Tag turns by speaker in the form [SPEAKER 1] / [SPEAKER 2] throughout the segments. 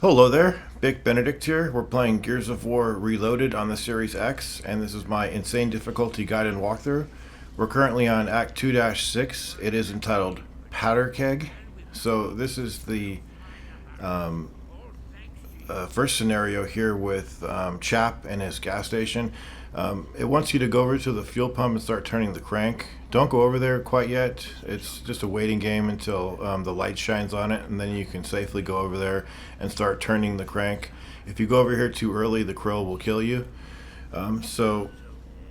[SPEAKER 1] Hello there, Big Benedict here. We're playing Gears of War Reloaded on the Series X, and this is my insane difficulty guide and walkthrough. We're currently on Act 2-6. It is entitled Powder-Keg. So this is the first scenario here with Chap and his gas station. It wants you to go over to the fuel pump and start turning the crank. Don't go over there quite yet. It's just a waiting game until the light shines on it, and then you can safely go over there and start turning the crank. If you go over here too early, the crow will kill you. So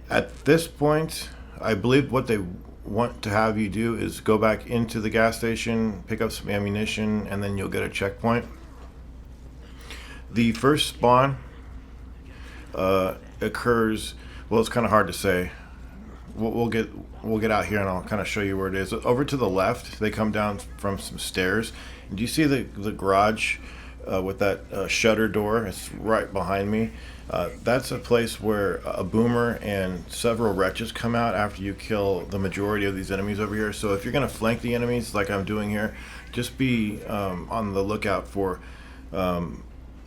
[SPEAKER 1] at this point, I believe what they want to have you do is go back into the gas station, pick up some ammunition, and then you'll get a checkpoint. The first spawn occurs. Well, it's kind of hard to say. We'll get out here and I'll kind of show you where it is. Over to the left, they come down from some stairs. And do you see the garage with that shutter door? It's right behind me. That's a place where a boomer and several wretches come out after you kill the majority of these enemies over here. So if you're going to flank the enemies like I'm doing here, just be on the lookout for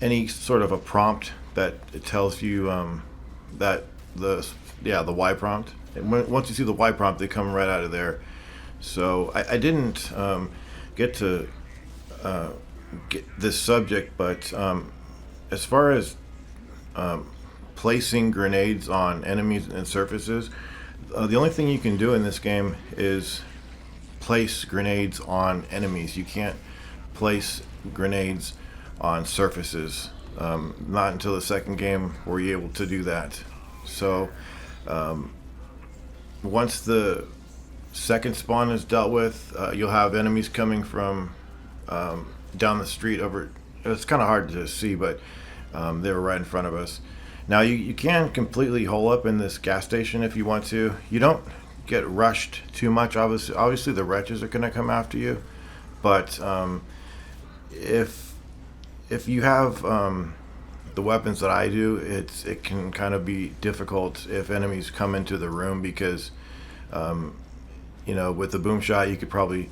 [SPEAKER 1] any sort of a prompt that it tells you that the Y prompt. And once you see the Y prompt, they come right out of there. So I didn't get to get this subject, but as far as placing grenades on enemies and surfaces, the only thing you can do in this game is place grenades on enemies. You can't place grenades on surfaces. Not until the second game were you able to do that. So once the second spawn is dealt with, you'll have enemies coming from down the street over. It's kind of hard to see, but they were right in front of us. Now you can completely hole up in this gas station if you want to. You don't get rushed too much. Obviously the wretches are going to come after you, but if you have the weapons that I do, it can kind of be difficult if enemies come into the room because with the boom shot you could probably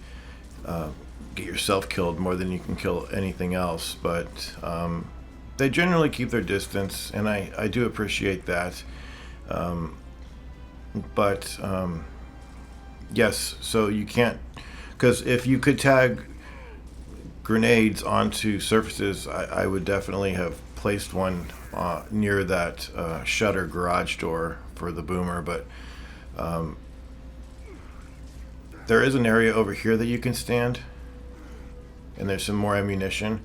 [SPEAKER 1] get yourself killed more than you can kill anything else. But they generally keep their distance, and I do appreciate that. But yes, so you can't, because if you could tag grenades onto surfaces, I would definitely have placed one near that shutter garage door for the boomer. But there is an area over here that you can stand, and there's some more ammunition.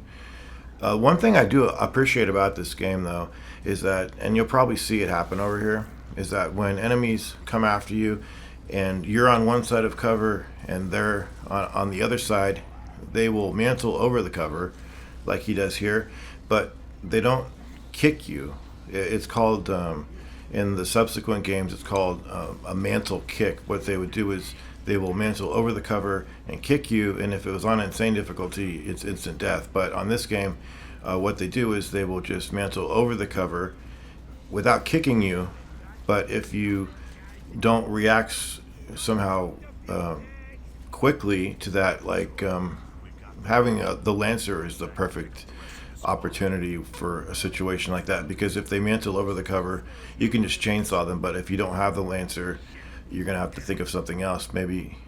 [SPEAKER 1] One thing I do appreciate about this game, though, is that, and you'll probably see it happen over here, is that when enemies come after you and you're on one side of cover and they're on the other side, they will mantle over the cover like he does here, but they don't kick you. It's called, in the subsequent games, it's called a mantle kick. What they would do is they will mantle over the cover and kick you, and if it was on insane difficulty, it's instant death. But on this game, what they do is they will just mantle over the cover without kicking you, but if you don't react somehow quickly to that, like having the Lancer is the perfect opportunity for a situation like that, because if they mantle over the cover, you can just chainsaw them. But if you don't have the Lancer, you're gonna have to think of something else, maybe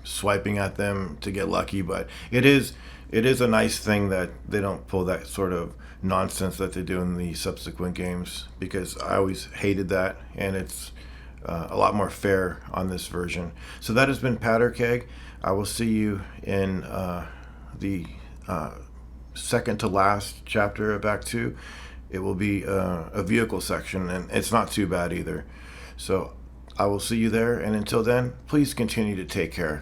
[SPEAKER 1] swiping at them to get lucky. But it is a nice thing that they don't pull that sort of nonsense that they do in the subsequent games, because I always hated that, and it's a lot more fair on this version. So that has been Powder-Keg. I will see you in the second to last chapter of Act 2. It will be a vehicle section, and it's not too bad either. So I will see you there, and until then, please continue to take care.